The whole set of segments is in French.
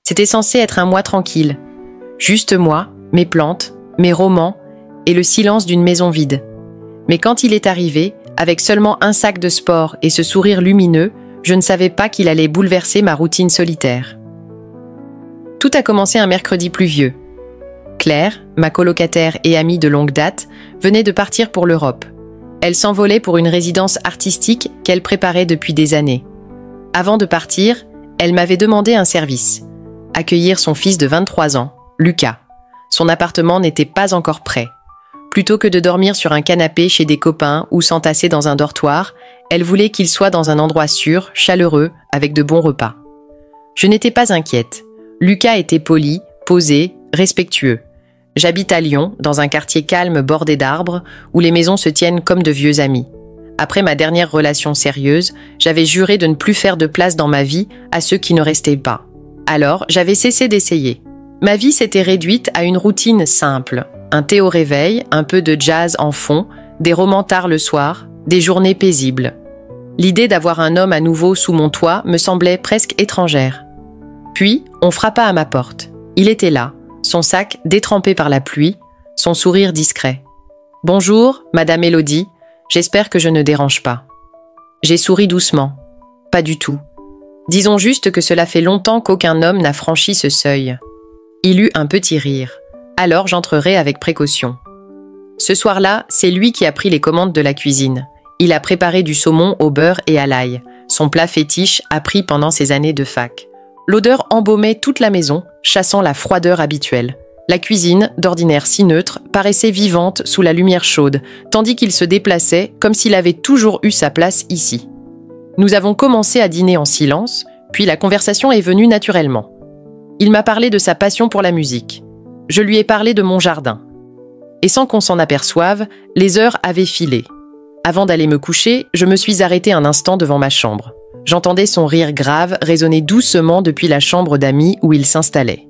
C'était censé être un mois tranquille. Juste moi, mes plantes, mes romans et le silence d'une maison vide. Mais quand il est arrivé, avec seulement un sac de sport et ce sourire lumineux, je ne savais pas qu'il allait bouleverser ma routine solitaire. Tout a commencé un mercredi pluvieux. Claire, ma colocataire et amie de longue date, venait de partir pour l'Europe. Elle s'envolait pour une résidence artistique qu'elle préparait depuis des années. Avant de partir, elle m'avait demandé un service. Accueillir son fils de 23 ans, Lucas. Son appartement n'était pas encore prêt. Plutôt que de dormir sur un canapé chez des copains ou s'entasser dans un dortoir, elle voulait qu'il soit dans un endroit sûr, chaleureux, avec de bons repas. Je n'étais pas inquiète. Lucas était poli, posé, respectueux. J'habite à Lyon, dans un quartier calme bordé d'arbres, où les maisons se tiennent comme de vieux amis. Après ma dernière relation sérieuse, j'avais juré de ne plus faire de place dans ma vie à ceux qui ne restaient pas. Alors, j'avais cessé d'essayer. Ma vie s'était réduite à une routine simple. Un thé au réveil, un peu de jazz en fond, des romans tard le soir, des journées paisibles. L'idée d'avoir un homme à nouveau sous mon toit me semblait presque étrangère. Puis, on frappa à ma porte. Il était là, son sac détrempé par la pluie, son sourire discret. « Bonjour, Madame Élodie, j'espère que je ne dérange pas. » J'ai souri doucement. Pas du tout. Disons juste que cela fait longtemps qu'aucun homme n'a franchi ce seuil. Il eut un petit rire. Alors j'entrerai avec précaution. Ce soir-là, c'est lui qui a pris les commandes de la cuisine. Il a préparé du saumon au beurre et à l'ail, son plat fétiche appris pendant ses années de fac. L'odeur embaumait toute la maison, chassant la froideur habituelle. La cuisine, d'ordinaire si neutre, paraissait vivante sous la lumière chaude, tandis qu'il se déplaçait comme s'il avait toujours eu sa place ici. Nous avons commencé à dîner en silence, puis la conversation est venue naturellement. Il m'a parlé de sa passion pour la musique. Je lui ai parlé de mon jardin. Et sans qu'on s'en aperçoive, les heures avaient filé. Avant d'aller me coucher, je me suis arrêtée un instant devant ma chambre. J'entendais son rire grave résonner doucement depuis la chambre d'amis où il s'installait.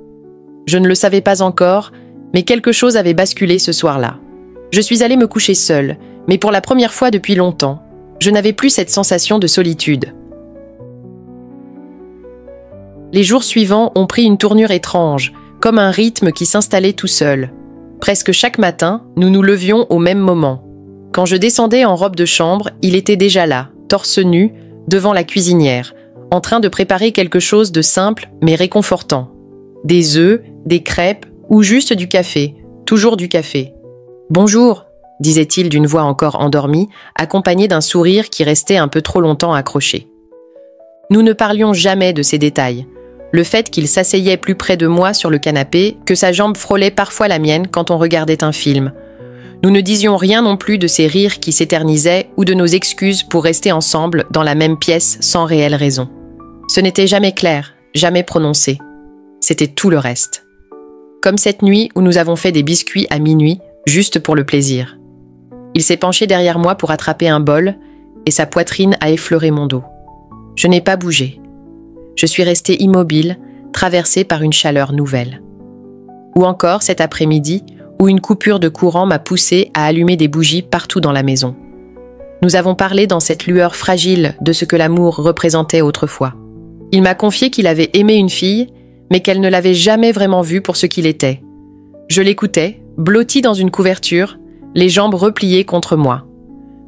Je ne le savais pas encore, mais quelque chose avait basculé ce soir-là. Je suis allée me coucher seule, mais pour la première fois depuis longtemps, je n'avais plus cette sensation de solitude. Les jours suivants ont pris une tournure étrange, comme un rythme qui s'installait tout seul. Presque chaque matin, nous nous levions au même moment. Quand je descendais en robe de chambre, il était déjà là, torse nu, devant la cuisinière, en train de préparer quelque chose de simple mais réconfortant. Des œufs, des crêpes ou juste du café, toujours du café. « Bonjour », disait-il d'une voix encore endormie, accompagnée d'un sourire qui restait un peu trop longtemps accroché. Nous ne parlions jamais de ces détails. Le fait qu'il s'asseyait plus près de moi sur le canapé, que sa jambe frôlait parfois la mienne quand on regardait un film. Nous ne disions rien non plus de ces rires qui s'éternisaient ou de nos excuses pour rester ensemble dans la même pièce sans réelle raison. Ce n'était jamais clair, jamais prononcé. C'était tout le reste. Comme cette nuit où nous avons fait des biscuits à minuit, juste pour le plaisir. Il s'est penché derrière moi pour attraper un bol et sa poitrine a effleuré mon dos. Je n'ai pas bougé. Je suis restée immobile, traversée par une chaleur nouvelle. Ou encore cet après-midi, où une coupure de courant m'a poussée à allumer des bougies partout dans la maison. Nous avons parlé dans cette lueur fragile de ce que l'amour représentait autrefois. Il m'a confié qu'il avait aimé une fille, mais qu'elle ne l'avait jamais vraiment vu pour ce qu'il était. Je l'écoutais, blotti dans une couverture, les jambes repliées contre moi.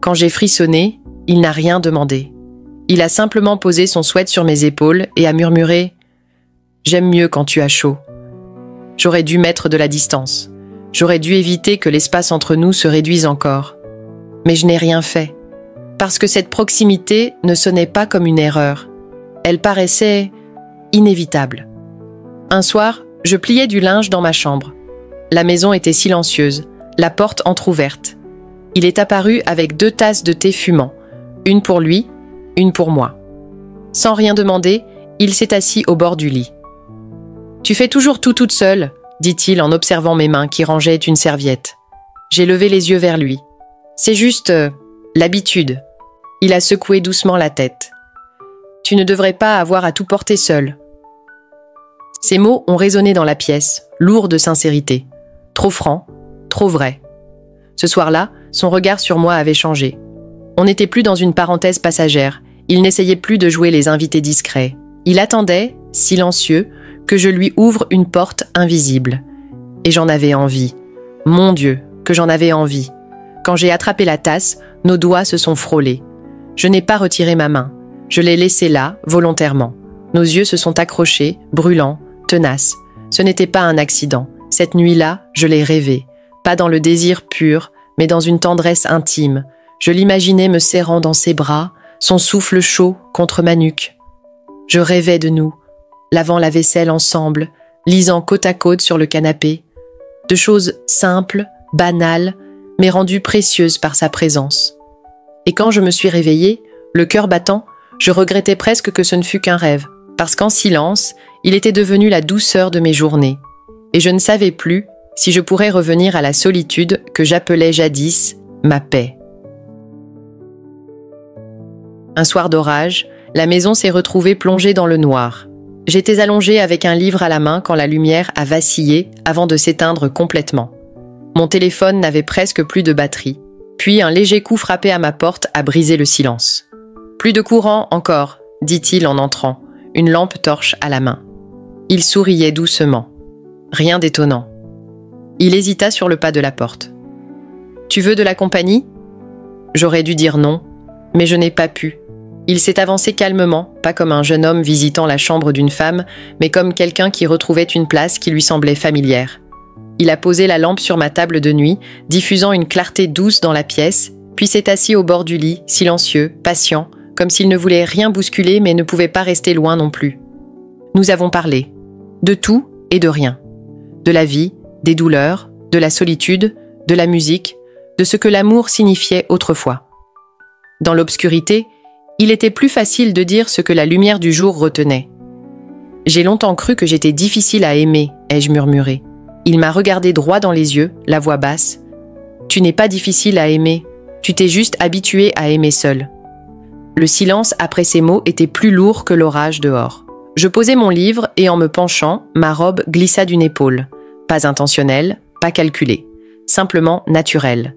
Quand j'ai frissonné, il n'a rien demandé. Il a simplement posé son sweat sur mes épaules et a murmuré « J'aime mieux quand tu as chaud ». J'aurais dû mettre de la distance. J'aurais dû éviter que l'espace entre nous se réduise encore. Mais je n'ai rien fait. Parce que cette proximité ne sonnait pas comme une erreur. Elle paraissait inévitable. Un soir, je pliais du linge dans ma chambre. La maison était silencieuse, la porte entr'ouverte. Il est apparu avec 2 tasses de thé fumant, une pour lui, une pour moi. Sans rien demander, il s'est assis au bord du lit. « Tu fais toujours tout toute seule », dit-il en observant mes mains qui rangeaient une serviette. J'ai levé les yeux vers lui. « C'est juste l'habitude. » Il a secoué doucement la tête. « Tu ne devrais pas avoir à tout porter seul. » Ces mots ont résonné dans la pièce, lourds de sincérité. Trop franc, trop vrai. Ce soir-là, son regard sur moi avait changé. On n'était plus dans une parenthèse passagère. Il n'essayait plus de jouer les invités discrets. Il attendait, silencieux, que je lui ouvre une porte invisible. Et j'en avais envie. Mon Dieu, que j'en avais envie. Quand j'ai attrapé la tasse, nos doigts se sont frôlés. Je n'ai pas retiré ma main. Je l'ai laissée là, volontairement. Nos yeux se sont accrochés, brûlants, tenaces. Ce n'était pas un accident. Cette nuit-là, je l'ai rêvé. Pas dans le désir pur, mais dans une tendresse intime. Je l'imaginais me serrant dans ses bras, son souffle chaud contre ma nuque. Je rêvais de nous, lavant la vaisselle ensemble, lisant côte à côte sur le canapé. De choses simples, banales, mais rendues précieuses par sa présence. Et quand je me suis réveillée, le cœur battant, je regrettais presque que ce ne fût qu'un rêve, parce qu'en silence, il était devenu la douceur de mes journées. Et je ne savais plus si je pourrais revenir à la solitude que j'appelais jadis ma paix. Un soir d'orage, la maison s'est retrouvée plongée dans le noir. J'étais allongée avec un livre à la main quand la lumière a vacillé avant de s'éteindre complètement. Mon téléphone n'avait presque plus de batterie. Puis un léger coup frappé à ma porte a brisé le silence. « Plus de courant encore », dit-il en entrant, une lampe torche à la main. Il souriait doucement. Rien d'étonnant. Il hésita sur le pas de la porte. « Tu veux de la compagnie ?» J'aurais dû dire non, mais je n'ai pas pu. Il s'est avancé calmement, pas comme un jeune homme visitant la chambre d'une femme, mais comme quelqu'un qui retrouvait une place qui lui semblait familière. Il a posé la lampe sur ma table de nuit, diffusant une clarté douce dans la pièce, puis s'est assis au bord du lit, silencieux, patient, comme s'il ne voulait rien bousculer mais ne pouvait pas rester loin non plus. Nous avons parlé. De tout et de rien. De la vie, des douleurs, de la solitude, de la musique, de ce que l'amour signifiait autrefois. Dans l'obscurité, il était plus facile de dire ce que la lumière du jour retenait. J'ai longtemps cru que j'étais difficile à aimer, ai-je murmuré. Il m'a regardé droit dans les yeux, la voix basse. Tu n'es pas difficile à aimer, tu t'es juste habitué à aimer seul. Le silence après ces mots était plus lourd que l'orage dehors. Je posai mon livre et en me penchant, ma robe glissa d'une épaule. Pas intentionnelle, pas calculée, simplement naturelle.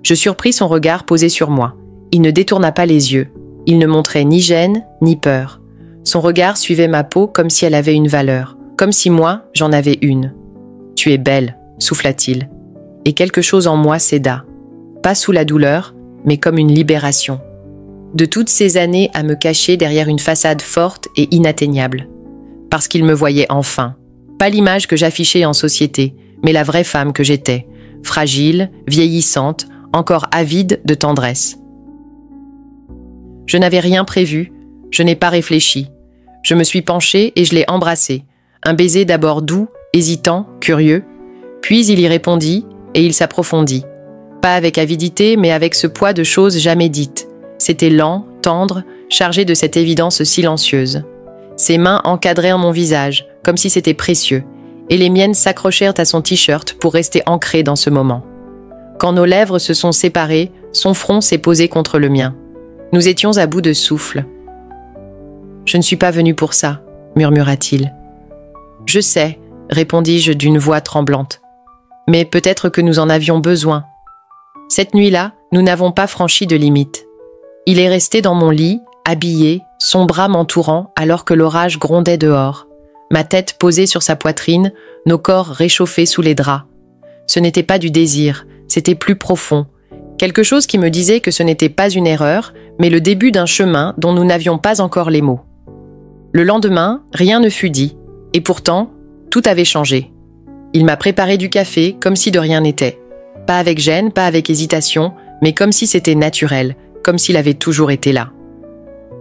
Je surpris son regard posé sur moi. Il ne détourna pas les yeux. Il ne montrait ni gêne, ni peur. Son regard suivait ma peau comme si elle avait une valeur, comme si moi, j'en avais une. « Tu es belle », souffla-t-il. Et quelque chose en moi céda. Pas sous la douleur, mais comme une libération. De toutes ces années à me cacher derrière une façade forte et inatteignable. Parce qu'il me voyait enfin. Pas l'image que j'affichais en société, mais la vraie femme que j'étais. Fragile, vieillissante, encore avide de tendresse. Je n'avais rien prévu, je n'ai pas réfléchi. Je me suis penchée et je l'ai embrassé. Un baiser d'abord doux, hésitant, curieux. Puis il y répondit et il s'approfondit. Pas avec avidité, mais avec ce poids de choses jamais dites. C'était lent, tendre, chargé de cette évidence silencieuse. Ses mains encadrèrent mon visage, comme si c'était précieux, et les miennes s'accrochèrent à son t-shirt pour rester ancrées dans ce moment. Quand nos lèvres se sont séparées, son front s'est posé contre le mien. Nous étions à bout de souffle. « Je ne suis pas venue pour ça », murmura-t-il. « Je sais », répondis-je d'une voix tremblante. « Mais peut-être que nous en avions besoin. » Cette nuit-là, nous n'avons pas franchi de limite. Il est resté dans mon lit, habillé, son bras m'entourant alors que l'orage grondait dehors. Ma tête posée sur sa poitrine, nos corps réchauffés sous les draps. Ce n'était pas du désir, c'était plus profond. Quelque chose qui me disait que ce n'était pas une erreur, mais le début d'un chemin dont nous n'avions pas encore les mots. Le lendemain, rien ne fut dit, et pourtant, tout avait changé. Il m'a préparé du café comme si de rien n'était. Pas avec gêne, pas avec hésitation, mais comme si c'était naturel, comme s'il avait toujours été là.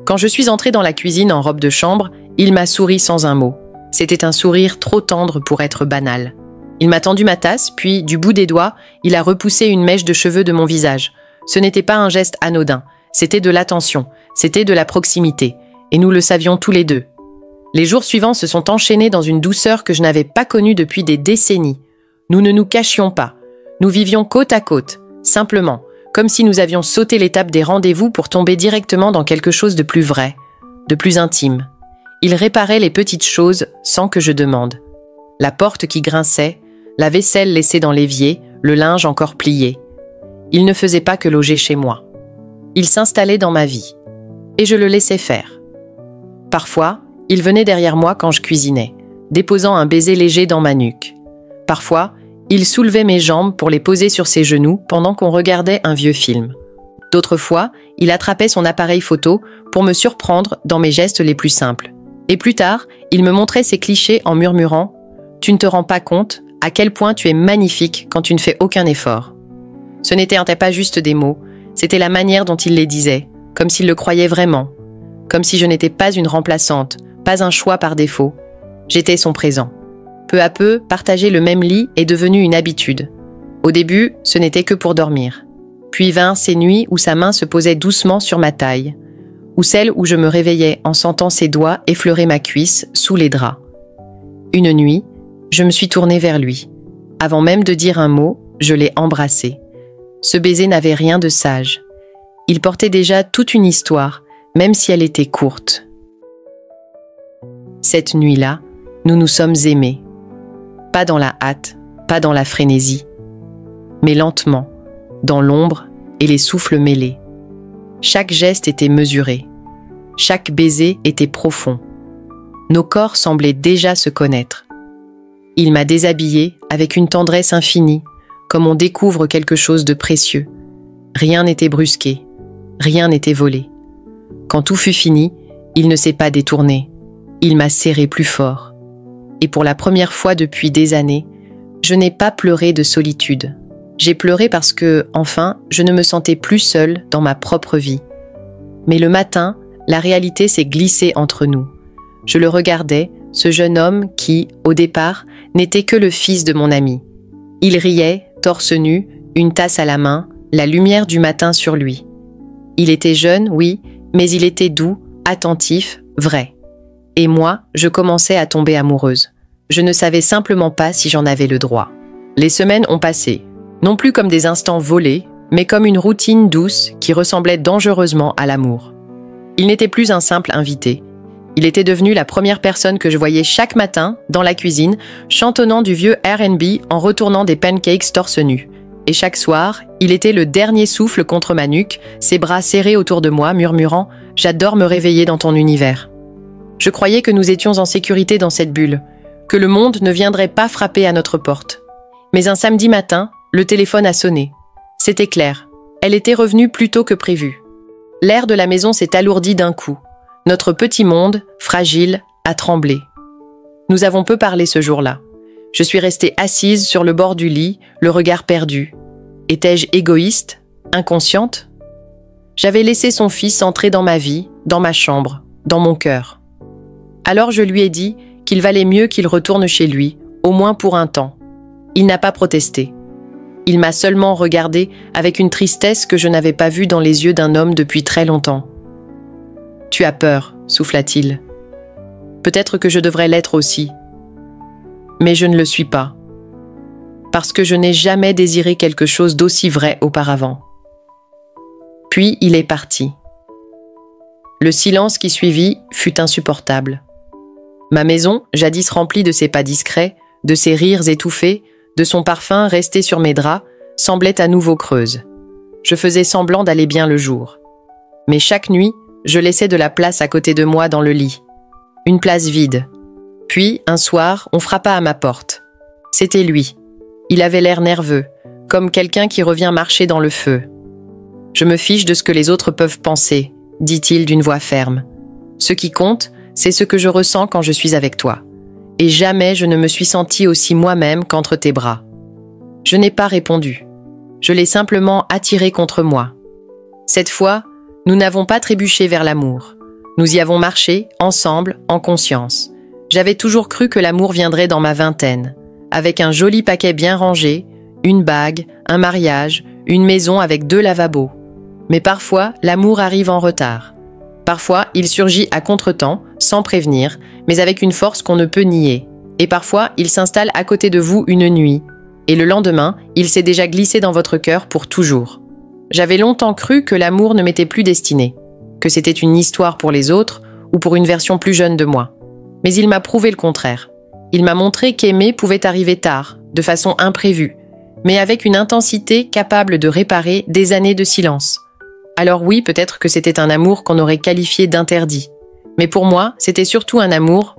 Quand je suis entrée dans la cuisine en robe de chambre, il m'a souri sans un mot. C'était un sourire trop tendre pour être banal. Il m'a tendu ma tasse, puis, du bout des doigts, il a repoussé une mèche de cheveux de mon visage. Ce n'était pas un geste anodin, c'était de l'attention, c'était de la proximité, et nous le savions tous les deux. Les jours suivants se sont enchaînés dans une douceur que je n'avais pas connue depuis des décennies. Nous ne nous cachions pas, nous vivions côte à côte, simplement, comme si nous avions sauté l'étape des rendez-vous pour tomber directement dans quelque chose de plus vrai, de plus intime. Il réparait les petites choses sans que je demande. La porte qui grinçait, la vaisselle laissée dans l'évier, le linge encore plié. Il ne faisait pas que loger chez moi. Il s'installait dans ma vie. Et je le laissais faire. Parfois, il venait derrière moi quand je cuisinais. déposant un baiser léger dans ma nuque. Parfois, il soulevait mes jambes pour les poser sur ses genoux pendant qu'on regardait un vieux film. D'autres fois, il attrapait son appareil photo pour me surprendre dans mes gestes les plus simples. Et plus tard, il me montrait ses clichés en murmurant « Tu ne te rends pas compte à quel point tu es magnifique quand tu ne fais aucun effort. » Ce n'était pas juste des mots, c'était la manière dont il les disait, comme s'il le croyait vraiment, comme si je n'étais pas une remplaçante, pas un choix par défaut. J'étais son présent. Peu à peu, partager le même lit est devenu une habitude. Au début, ce n'était que pour dormir. Puis vinrent ces nuits où sa main se posait doucement sur ma taille, ou celles où je me réveillais en sentant ses doigts effleurer ma cuisse sous les draps. Une nuit, je me suis tournée vers lui. Avant même de dire un mot, je l'ai embrassé. Ce baiser n'avait rien de sage. Il portait déjà toute une histoire, même si elle était courte. Cette nuit-là, nous nous sommes aimés. Pas dans la hâte, pas dans la frénésie, mais lentement, dans l'ombre et les souffles mêlés. Chaque geste était mesuré. Chaque baiser était profond. Nos corps semblaient déjà se connaître. Il m'a déshabillée avec une tendresse infinie, comme on découvre quelque chose de précieux. Rien n'était brusqué, rien n'était volé. Quand tout fut fini, il ne s'est pas détourné. Il m'a serré plus fort. Et pour la première fois depuis des années, je n'ai pas pleuré de solitude. J'ai pleuré parce que, enfin, je ne me sentais plus seule dans ma propre vie. Mais le matin, la réalité s'est glissée entre nous. Je le regardais, ce jeune homme qui, au départ, n'était que le fils de mon ami. Il riait, torse nu, une tasse à la main, la lumière du matin sur lui. Il était jeune, oui, mais il était doux, attentif, vrai. Et moi, je commençais à tomber amoureuse. Je ne savais simplement pas si j'en avais le droit. Les semaines ont passé, non plus comme des instants volés, mais comme une routine douce qui ressemblait dangereusement à l'amour. Il n'était plus un simple invité. Il était devenu la première personne que je voyais chaque matin, dans la cuisine, chantonnant du vieux R&B en retournant des pancakes torse nu. Et chaque soir, il était le dernier souffle contre ma nuque, ses bras serrés autour de moi, murmurant « J'adore me réveiller dans ton univers ». Je croyais que nous étions en sécurité dans cette bulle, que le monde ne viendrait pas frapper à notre porte. Mais un samedi matin, le téléphone a sonné. C'était Claire. Elle était revenue plus tôt que prévu. L'air de la maison s'est alourdi d'un coup. Notre petit monde, fragile, a tremblé. Nous avons peu parlé ce jour-là. Je suis restée assise sur le bord du lit, le regard perdu. Étais-je égoïste, inconsciente ? J'avais laissé son fils entrer dans ma vie, dans ma chambre, dans mon cœur. Alors je lui ai dit qu'il valait mieux qu'il retourne chez lui, au moins pour un temps. Il n'a pas protesté. Il m'a seulement regardé avec une tristesse que je n'avais pas vue dans les yeux d'un homme depuis très longtemps. « Tu as peur », souffla-t-il. « Peut-être que je devrais l'être aussi. Mais je ne le suis pas. Parce que je n'ai jamais désiré quelque chose d'aussi vrai auparavant. » Puis il est parti. Le silence qui suivit fut insupportable. Ma maison, jadis remplie de ses pas discrets, de ses rires étouffés, de son parfum resté sur mes draps, semblait à nouveau creuse. Je faisais semblant d'aller bien le jour. Mais chaque nuit, je laissais de la place à côté de moi dans le lit. Une place vide. Puis, un soir, on frappa à ma porte. C'était lui. Il avait l'air nerveux, comme quelqu'un qui revient marcher dans le feu. « Je me fiche de ce que les autres peuvent penser », dit-il d'une voix ferme. « Ce qui compte, c'est ce que je ressens quand je suis avec toi. Et jamais je ne me suis sentie aussi moi-même qu'entre tes bras. » Je n'ai pas répondu. Je l'ai simplement attiré contre moi. Cette fois, nous n'avons pas trébuché vers l'amour. Nous y avons marché, ensemble, en conscience. J'avais toujours cru que l'amour viendrait dans ma vingtaine, avec un joli paquet bien rangé, une bague, un mariage, une maison avec 2 lavabos. Mais parfois, l'amour arrive en retard. Parfois, il surgit à contretemps, sans prévenir, mais avec une force qu'on ne peut nier. Et parfois, il s'installe à côté de vous une nuit. Et le lendemain, il s'est déjà glissé dans votre cœur pour toujours. J'avais longtemps cru que l'amour ne m'était plus destiné, que c'était une histoire pour les autres ou pour une version plus jeune de moi. Mais il m'a prouvé le contraire. Il m'a montré qu'aimer pouvait arriver tard, de façon imprévue, mais avec une intensité capable de réparer des années de silence. Alors oui, peut-être que c'était un amour qu'on aurait qualifié d'interdit. Mais pour moi, c'était surtout un amour